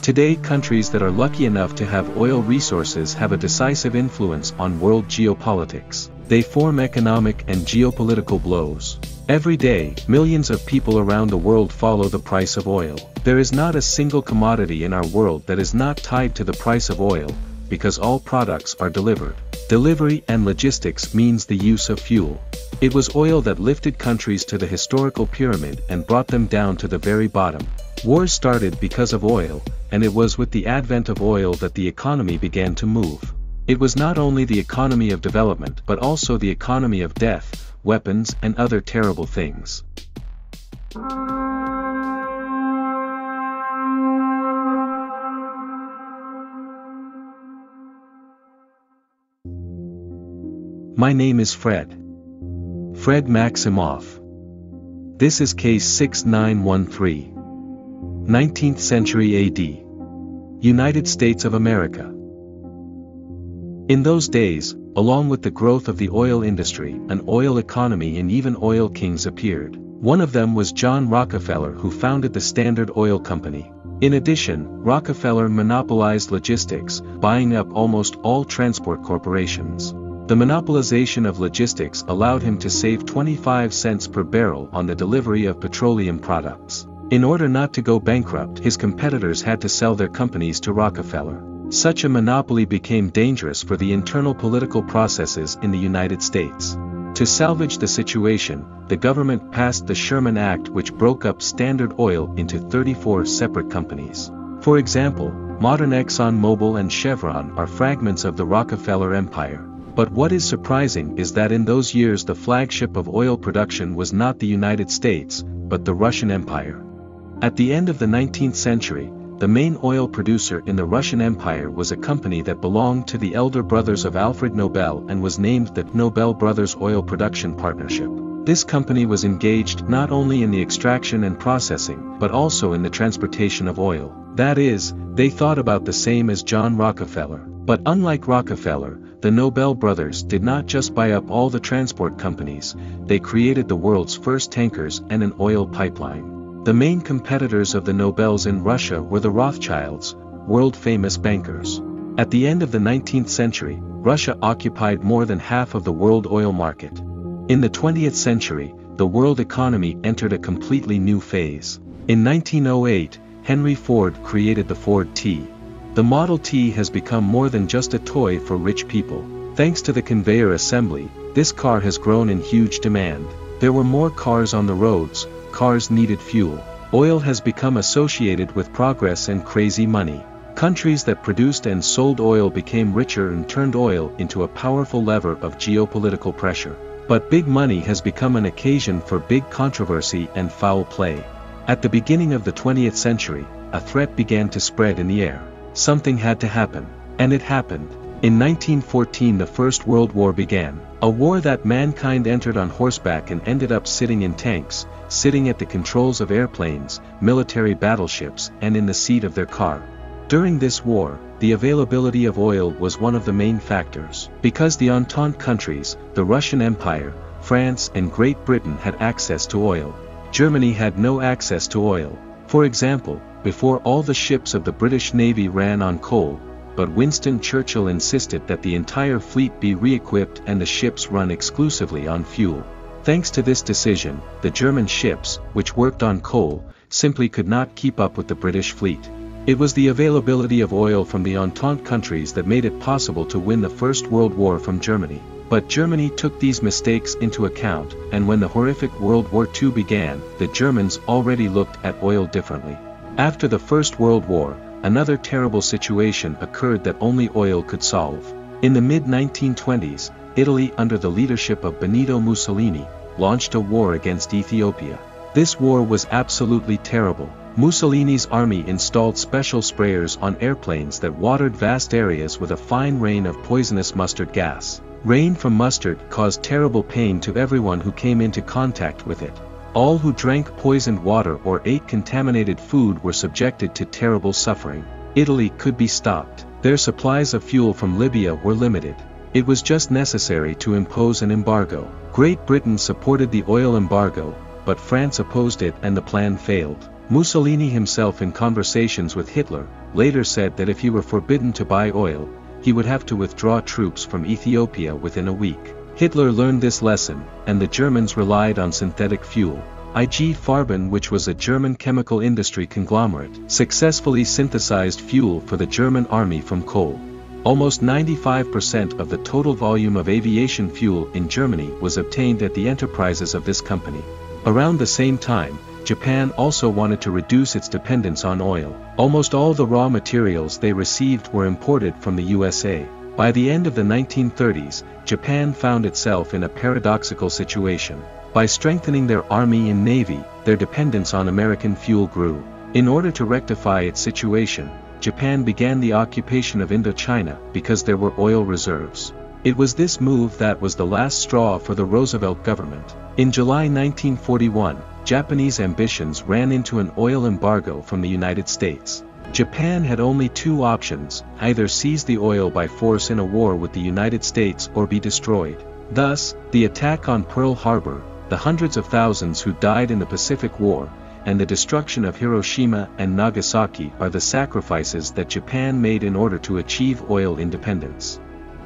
Today, countries that are lucky enough to have oil resources have a decisive influence on world geopolitics. They form economic and geopolitical blows. Every day, millions of people around the world follow the price of oil. There is not a single commodity in our world that is not tied to the price of oil, because all products are delivered. Delivery and logistics means the use of fuel. It was oil that lifted countries to the historical pyramid and brought them down to the very bottom. Wars started because of oil, and it was with the advent of oil that the economy began to move. It was not only the economy of development but also the economy of death, weapons and other terrible things. My name is Fred Maximoff. This is case 6913. 19th century AD. United States of America. In those days, along with the growth of the oil industry, an oil economy and even oil kings appeared. One of them was John Rockefeller, who founded the Standard Oil Company. In addition, Rockefeller monopolized logistics, buying up almost all transport corporations. The monopolization of logistics allowed him to save 25 cents per barrel on the delivery of petroleum products. In order not to go bankrupt, his competitors had to sell their companies to Rockefeller. Such a monopoly became dangerous for the internal political processes in the United States. To salvage the situation, the government passed the Sherman Act, which broke up Standard Oil into 34 separate companies. For example, modern Exxon Mobil and Chevron are fragments of the Rockefeller empire. But what is surprising is that in those years the flagship of oil production was not the United States, but the Russian Empire. At the end of the 19th century, the main oil producer in the Russian Empire was a company that belonged to the elder brothers of Alfred Nobel and was named the Nobel Brothers Oil Production Partnership. This company was engaged not only in the extraction and processing, but also in the transportation of oil. That is, they thought about the same as John Rockefeller. But unlike Rockefeller, the Nobel brothers did not just buy up all the transport companies, they created the world's first tankers and an oil pipeline. The main competitors of the Nobels in Russia were the Rothschilds, world-famous bankers. At the end of the 19th century, Russia occupied more than half of the world oil market. In the 20th century, the world economy entered a completely new phase. In 1908, Henry Ford created the Ford T. The Model T has become more than just a toy for rich people. Thanks to the conveyor assembly, this car has grown in huge demand. There were more cars on the roads, cars needed fuel. Oil has become associated with progress and crazy money. Countries that produced and sold oil became richer and turned oil into a powerful lever of geopolitical pressure. But big money has become an occasion for big controversy and foul play. At the beginning of the 20th century, a threat began to spread in the air. Something had to happen. And it happened. In 1914 the First World War began. A war that mankind entered on horseback and ended up sitting in tanks, sitting at the controls of airplanes, military battleships, and in the seat of their car. During this war, the availability of oil was one of the main factors. Because the Entente countries, the Russian Empire, France and Great Britain had access to oil, Germany had no access to oil. For example, before all the ships of the British Navy ran on coal, but Winston Churchill insisted that the entire fleet be re-equipped and the ships run exclusively on fuel. Thanks to this decision, the German ships, which worked on coal, simply could not keep up with the British fleet. It was the availability of oil from the Entente countries that made it possible to win the First World War from Germany. But Germany took these mistakes into account, and when the horrific World War II began, the Germans already looked at oil differently. After the First World War, another terrible situation occurred that only oil could solve. In the mid-1920s, Italy under the leadership of Benito Mussolini, launched a war against Ethiopia. This war was absolutely terrible. Mussolini's army installed special sprayers on airplanes that watered vast areas with a fine rain of poisonous mustard gas. Rain from mustard caused terrible pain to everyone who came into contact with it. All who drank poisoned water or ate contaminated food were subjected to terrible suffering. Italy could be stopped. Their supplies of fuel from Libya were limited. It was just necessary to impose an embargo. Great Britain supported the oil embargo, but France opposed it and the plan failed. Mussolini himself, in conversations with Hitler, later said that if he were forbidden to buy oil, he would have to withdraw troops from Ethiopia within a week. Hitler learned this lesson, and the Germans relied on synthetic fuel. IG Farben, which was a German chemical industry conglomerate, successfully synthesized fuel for the German army from coal. Almost 95% of the total volume of aviation fuel in Germany was obtained at the enterprises of this company. Around the same time, Japan also wanted to reduce its dependence on oil. Almost all the raw materials they received were imported from the USA. By the end of the 1930s, Japan found itself in a paradoxical situation. By strengthening their army and navy, their dependence on American fuel grew. In order to rectify its situation, Japan began the occupation of Indochina because there were oil reserves. It was this move that was the last straw for the Roosevelt government. In July 1941, Japanese ambitions ran into an oil embargo from the United States. Japan had only two options: either seize the oil by force in a war with the United States or be destroyed. Thus, the attack on Pearl Harbor, the hundreds of thousands who died in the Pacific War, and the destruction of Hiroshima and Nagasaki are the sacrifices that Japan made in order to achieve oil independence.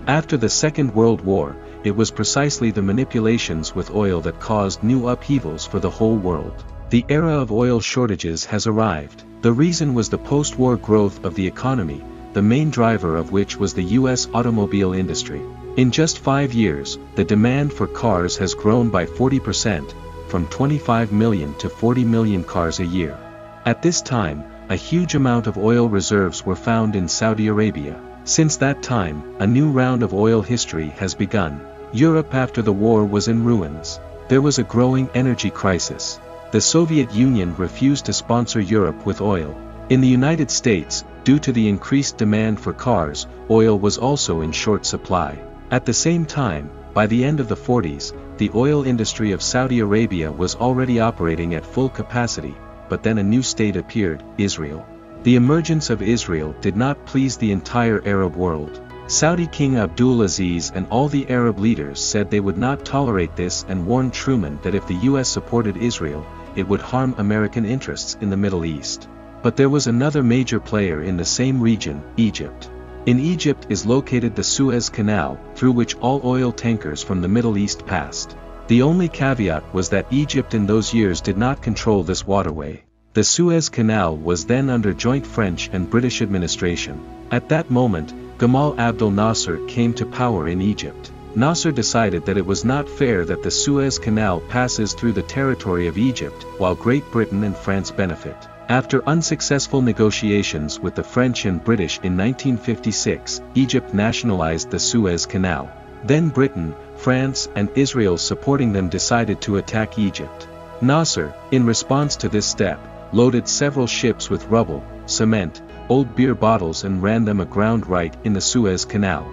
After the Second World War, it was precisely the manipulations with oil that caused new upheavals for the whole world. The era of oil shortages has arrived. The reason was the post-war growth of the economy, the main driver of which was the U.S. automobile industry. In just 5 years, the demand for cars has grown by 40%, from 25 million to 40 million cars a year. At this time, a huge amount of oil reserves were found in Saudi Arabia. Since that time, a new round of oil history has begun. Europe after the war was in ruins. There was a growing energy crisis. The Soviet Union refused to sponsor Europe with oil. In the United States, due to the increased demand for cars, oil was also in short supply. At the same time, by the end of the 40s, the oil industry of Saudi Arabia was already operating at full capacity, but then a new state appeared, Israel. The emergence of Israel did not please the entire Arab world. Saudi King Abdul Aziz and all the Arab leaders said they would not tolerate this and warned Truman that if the US supported Israel, it would harm American interests in the Middle East. But there was another major player in the same region, Egypt. In Egypt is located the Suez Canal, through which all oil tankers from the Middle East passed. The only caveat was that Egypt in those years did not control this waterway. The Suez Canal was then under joint French and British administration. At that moment, Gamal Abdel Nasser came to power in Egypt. Nasser decided that it was not fair that the Suez Canal passes through the territory of Egypt, while Great Britain and France benefit. After unsuccessful negotiations with the French and British in 1956, Egypt nationalized the Suez Canal. Then Britain, France, and Israel supporting them decided to attack Egypt. Nasser, in response to this step, loaded several ships with rubble, cement, old beer bottles and ran them aground right in the Suez Canal.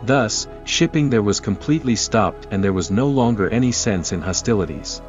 Thus, shipping there was completely stopped and there was no longer any sense in hostilities.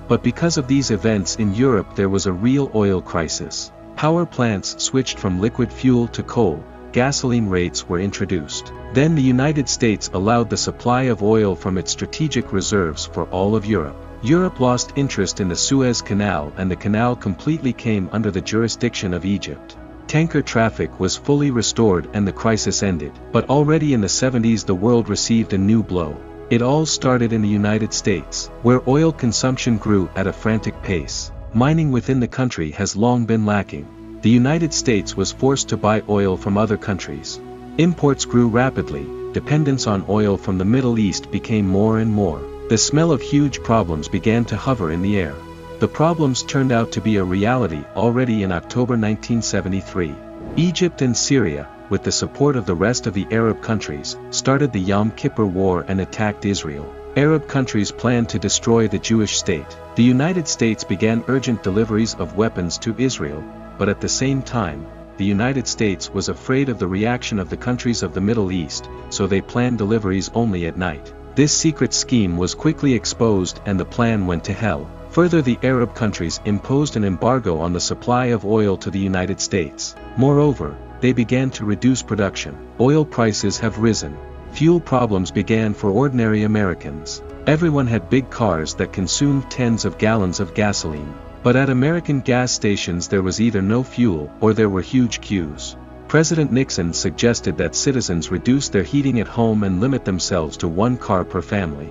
But because of these events in Europe there was a real oil crisis. Power plants switched from liquid fuel to coal, gasoline rates were introduced. Then the United States allowed the supply of oil from its strategic reserves for all of Europe. Europe lost interest in the Suez Canal and the canal completely came under the jurisdiction of Egypt. Tanker traffic was fully restored and the crisis ended. But already in the 70s the world received a new blow. It all started in the United States, where oil consumption grew at a frantic pace. Mining within the country has long been lacking. The United States was forced to buy oil from other countries. Imports grew rapidly, dependence on oil from the Middle East became more and more. The smell of huge problems began to hover in the air. The problems turned out to be a reality already in October 1973. Egypt and Syria, with the support of the rest of the Arab countries, started the Yom Kippur War and attacked Israel. Arab countries planned to destroy the Jewish state. The United States began urgent deliveries of weapons to Israel, but at the same time, the United States was afraid of the reaction of the countries of the Middle East, so they planned deliveries only at night. This secret scheme was quickly exposed and the plan went to hell. Further, the Arab countries imposed an embargo on the supply of oil to the United States. Moreover, they began to reduce production. Oil prices have risen. Fuel problems began for ordinary Americans. Everyone had big cars that consumed tens of gallons of gasoline. But at American gas stations there was either no fuel or there were huge queues. President Nixon suggested that citizens reduce their heating at home and limit themselves to one car per family.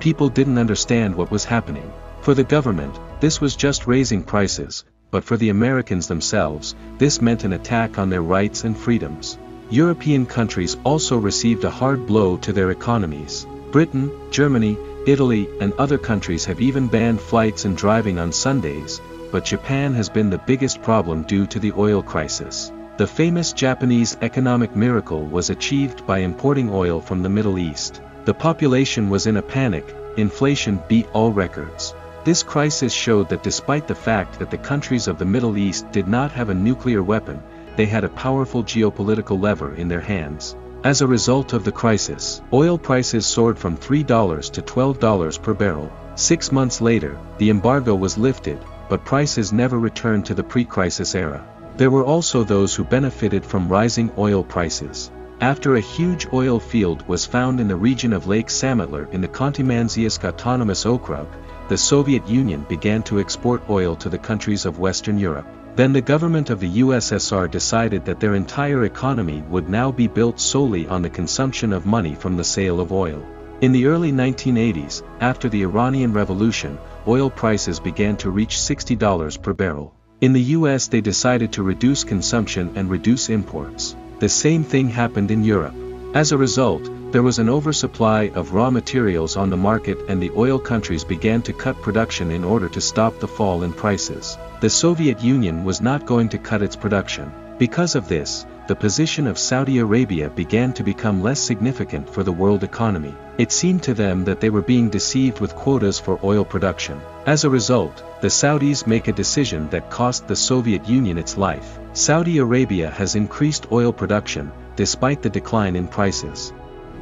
People didn't understand what was happening. For the government, this was just raising prices, but for the Americans themselves, this meant an attack on their rights and freedoms. European countries also received a hard blow to their economies. Britain, Germany, Italy, and other countries have even banned flights and driving on Sundays, but Japan has been the biggest problem due to the oil crisis. The famous Japanese economic miracle was achieved by importing oil from the Middle East. The population was in a panic, inflation beat all records. This crisis showed that despite the fact that the countries of the Middle East did not have a nuclear weapon, they had a powerful geopolitical lever in their hands. As a result of the crisis, oil prices soared from $3 to $12 per barrel. 6 months later, the embargo was lifted, but prices never returned to the pre-crisis era. There were also those who benefited from rising oil prices. After a huge oil field was found in the region of Lake Samatler in the Khanty-Mansiisk Autonomous Okrug, the Soviet Union began to export oil to the countries of Western Europe. Then the government of the USSR decided that their entire economy would now be built solely on the consumption of money from the sale of oil. In the early 1980s, after the Iranian Revolution, oil prices began to reach $60 per barrel. In the US they decided to reduce consumption and reduce imports. The same thing happened in Europe. As a result, there was an oversupply of raw materials on the market and the oil countries began to cut production in order to stop the fall in prices. The Soviet Union was not going to cut its production. Because of this, the position of Saudi Arabia began to become less significant for the world economy. It seemed to them that they were being deceived with quotas for oil production. As a result, the Saudis make a decision that cost the Soviet Union its life. Saudi Arabia has increased oil production, despite the decline in prices.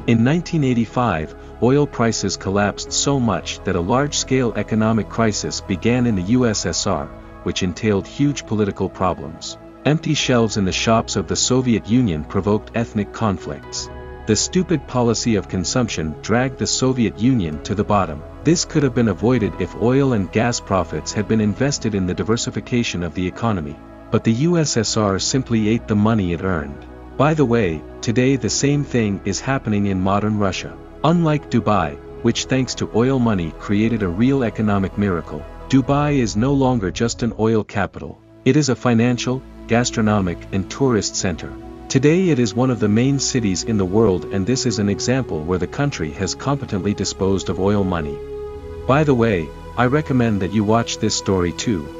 In 1985, oil prices collapsed so much that a large-scale economic crisis began in the USSR, which entailed huge political problems. Empty shelves in the shops of the Soviet Union provoked ethnic conflicts. The stupid policy of consumption dragged the Soviet Union to the bottom. This could have been avoided if oil and gas profits had been invested in the diversification of the economy. But the USSR simply ate the money it earned. By the way, today the same thing is happening in modern Russia. Unlike Dubai, which thanks to oil money created a real economic miracle, Dubai is no longer just an oil capital. It is a financial, gastronomic, and tourist center. Today it is one of the main cities in the world, and this is an example where the country has competently disposed of oil money. By the way, I recommend that you watch this story too.